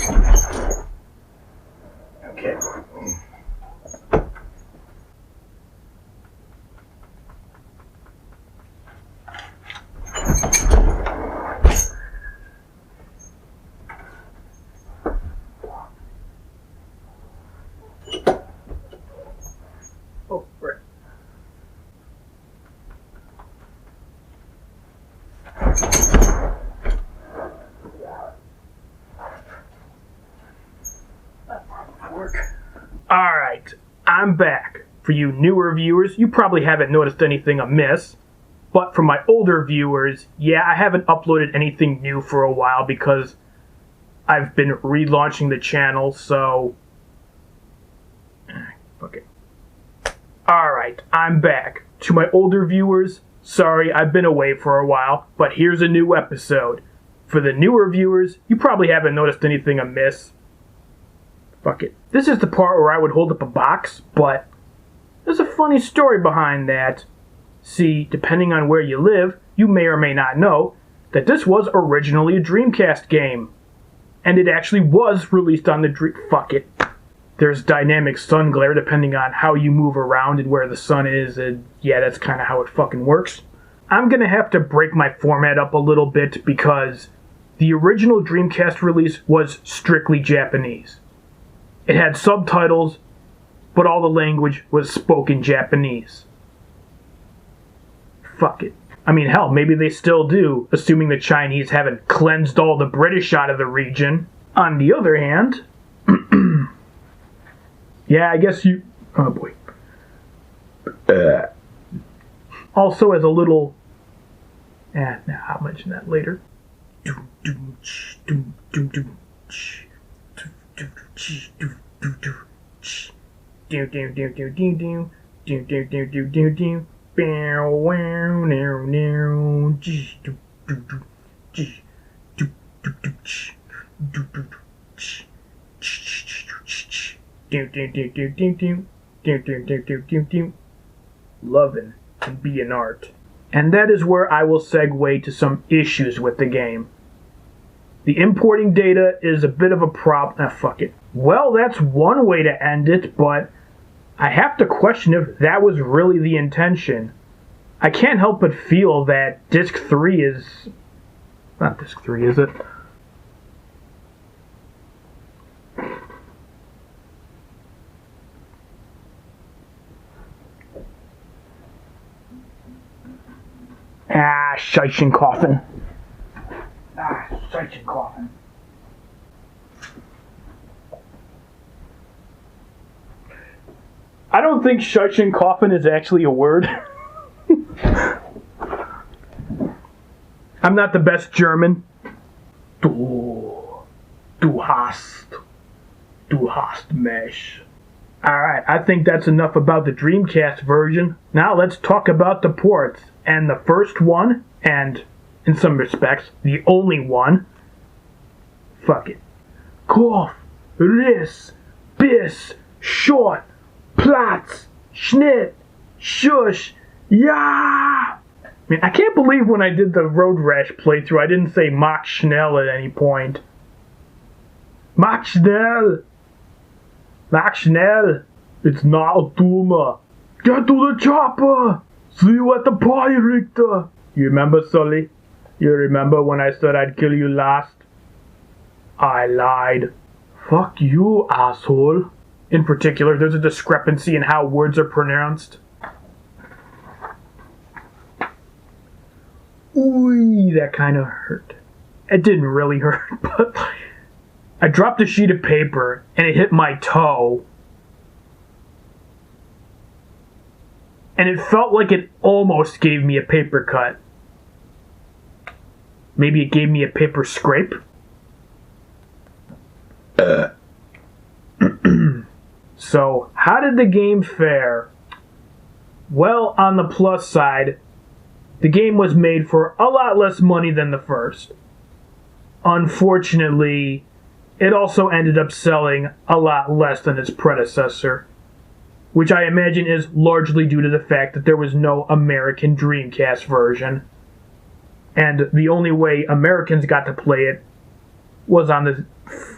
Okay. Oh, right. Alright, I'm back. For you newer viewers, you probably haven't noticed anything amiss. But for my older viewers, yeah, I haven't uploaded anything new for a while because I've been relaunching the channel, so... Fuck it. Alright, I'm back. To my older viewers, sorry, I've been away for a while, but here's a new episode. For the newer viewers, you probably haven't noticed anything amiss. Fuck it. This is the part where I would hold up a box, but there's a funny story behind that. See, depending on where you live, you may or may not know that this was originally a Dreamcast game. And it actually was released on the Fuck it. There's dynamic sun glare depending on how you move around and where the sun is, and yeah, that's kind of how it fucking works. I'm gonna have to break my format up a little bit because the original Dreamcast release was strictly Japanese. It had subtitles, but all the language was spoken Japanese. Fuck it. I mean, hell, maybe they still do, assuming the Chinese haven't cleansed all the British out of the region. On the other hand... yeah, I guess you... Oh, boy. Also, as a little... nah, I'll mention that later. Lovin' can be an art. And that is where I will segue to some issues with the game. The importing data is a bit of a problem. Fuck it. Well, that's one way to end it, but I have to question if that was really the intention. I can't help but feel that Disc 3 is... Not Disc 3, is it? Shite coffin. Shite coffin. I don't think shite coffin is actually a word. I'm not the best German. Du hast mich. Alright, I think that's enough about the Dreamcast version. Now let's talk about the ports. And the first one, and in some respects, the only one. Fuck it. Kopf, Riss, Biss, Short, Platz, Schnitt, Schuss, Ja! I mean, I can't believe when I did the Road Rash playthrough I didn't say Mach Schnell at any point. Mach Schnell! Mach Schnell! It's not a tumor. Get to the chopper! See you at the party, Richter! You remember, Sully? You remember when I said I'd kill you last? I lied. Fuck you, asshole. In particular, there's a discrepancy in how words are pronounced. Ooh, that kind of hurt. It didn't really hurt, but I dropped a sheet of paper and it hit my toe. And it felt like it almost gave me a paper cut. Maybe it gave me a paper scrape? So, how did the game fare? Well, on the plus side, the game was made for a lot less money than the first. Unfortunately, it also ended up selling a lot less than its predecessor, which I imagine is largely due to the fact that there was no American Dreamcast version, and the only way Americans got to play it was on the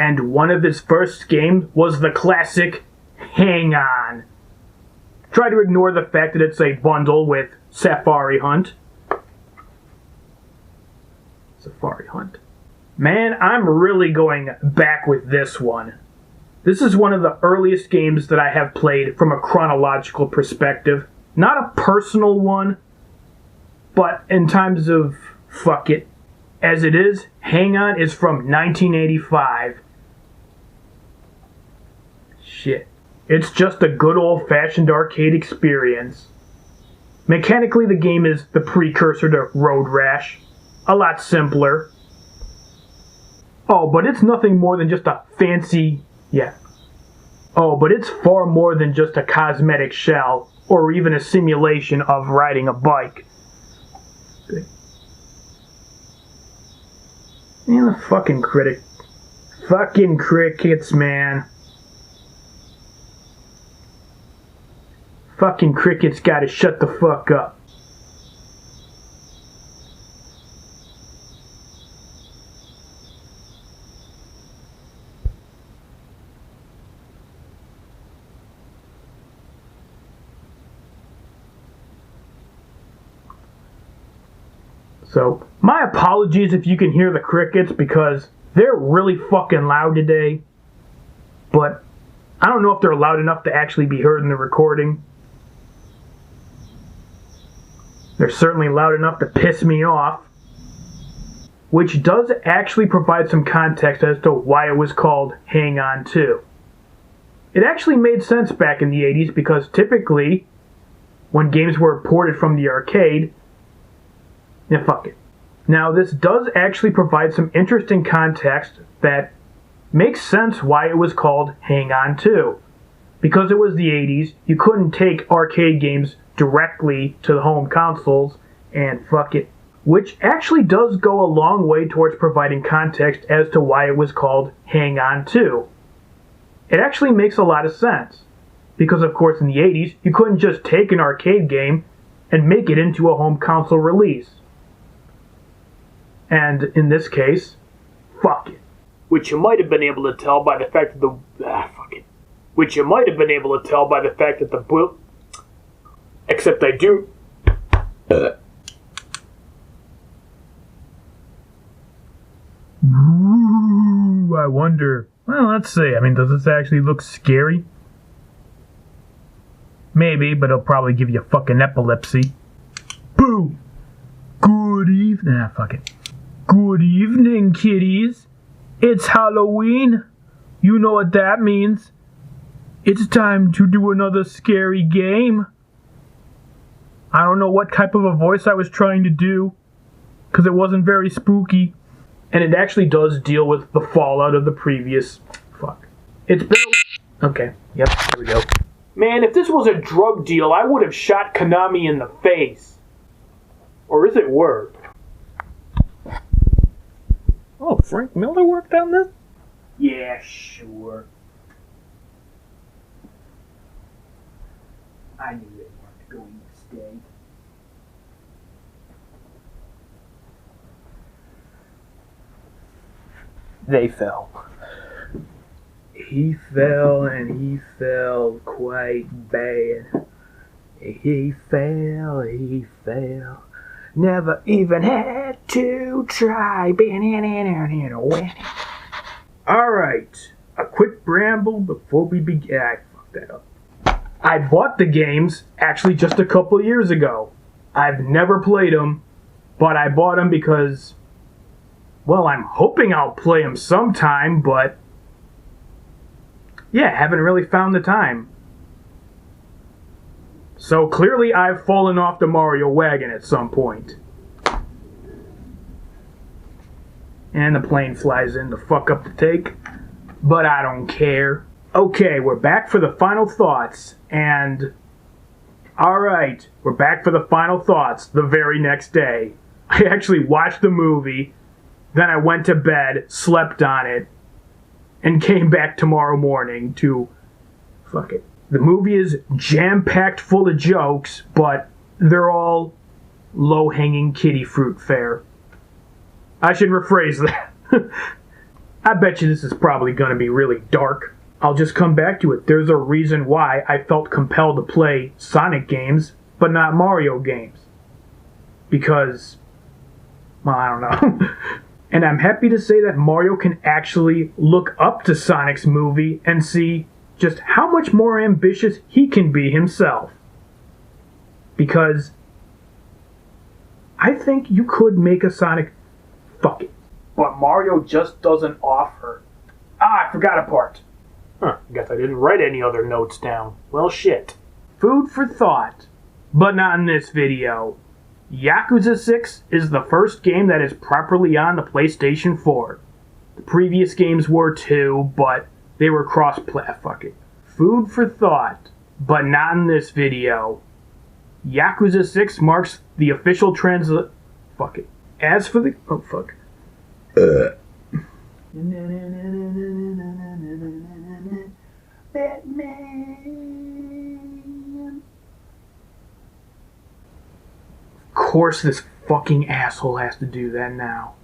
and one of his first games was the classic Hang On. Try to ignore the fact that it's a bundle with Safari Hunt. Safari Hunt. Man, I'm really going back with this one. This is one of the earliest games that I have played from a chronological perspective. Not a personal one, but in times of fuck it. As it is, Hang On is from 1985. Shit. It's just a good old-fashioned arcade experience. Mechanically, the game is the precursor to Road Rash. A lot simpler. Oh, but it's nothing more than just a fancy... Yeah. Oh, but it's far more than just a cosmetic shell, or even a simulation of riding a bike. And the fucking critic. Fucking crickets, man. Fucking crickets gotta shut the fuck up. So, my apologies if you can hear the crickets because they're really fucking loud today. But I don't know if they're loud enough to actually be heard in the recording. They're certainly loud enough to piss me off. Which does actually provide some context as to why it was called Hang On 2. It actually made sense back in the 80s because typically, when games were ported from the arcade, yeah, fuck it. Now, this does actually provide some interesting context that makes sense why it was called Hang On 2. Because it was the 80s, you couldn't take arcade games directly to the home consoles, and fuck it. Which actually does go a long way towards providing context as to why it was called Hang On 2. It actually makes a lot of sense. Because, of course, in the 80s, you couldn't just take an arcade game and make it into a home console release. And in this case, fuck it. Which you might have been able to tell by the fact that fuck it. Which you might have been able to tell by the fact that the except I do. Ooh, I wonder. Well, let's see. I mean, does this actually look scary? Maybe, but it'll probably give you fucking epilepsy. Boo! Good evening. Fuck it. Good evening, kiddies. It's Halloween. You know what that means. It's time to do another scary game. I don't know what type of a voice I was trying to do, because it wasn't very spooky. And it actually does deal with the fallout of the previous... Fuck. It's been... Okay, yep, here we go. Man, if this was a drug deal, I would have shot Konami in the face. Or is it Word? Oh, Frank Miller worked on this? Yeah, sure. I knew they weren't going to stay. They fell. He fell, and he fell quite bad. He fell, never even had to try. Alright, a quick ramble before we begin. I fucked that up. I bought the games actually just a couple years ago. I've never played them, but I bought them because, well, I'm hoping I'll play them sometime, but yeah, haven't really found the time. So clearly I've fallen off the Mario wagon at some point. And the plane flies in to fuck up the take, but I don't care. Okay, we're back for the final thoughts, and... Alright, we're back for the final thoughts the very next day. I actually watched the movie, then I went to bed, slept on it, and came back tomorrow morning to... Fuck it. The movie is jam-packed full of jokes, but they're all low-hanging kiddie fruit fare. I should rephrase that. I bet you this is probably going to be really dark. I'll just come back to it. There's a reason why I felt compelled to play Sonic games, but not Mario games. Because, well, I don't know. And I'm happy to say that Mario can actually look up to Sonic's movie and see just how much more ambitious he can be himself. Because I think you could make a Sonic... Fuck it. But Mario just doesn't offer... I forgot a part. Guess I didn't write any other notes down. Well, shit. Food for thought. But not in this video. Yakuza 6 is the first game that is properly on the PlayStation 4. The previous games were too, but they were cross-plat. Fuck it. Food for thought. But not in this video. Yakuza 6 marks the official Fuck it. As for the... Oh, fuck. Batman. Of course this fucking asshole has to do that now.